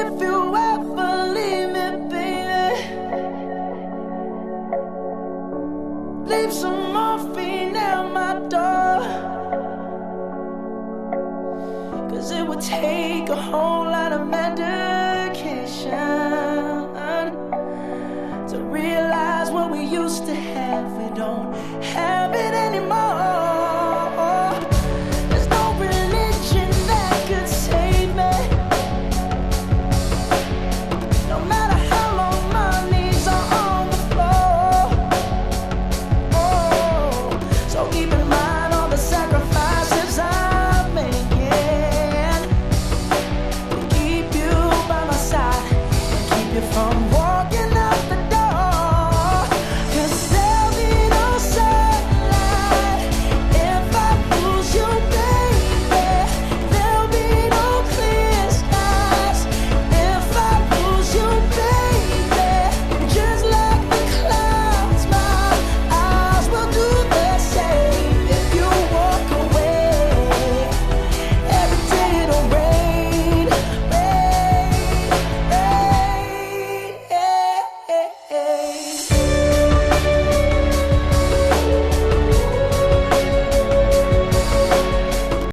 If you ever leave me, baby, leave some morphine at my door. 'Cause it would take a whole lot of medication to realize what we used to have. We don't have it anymore.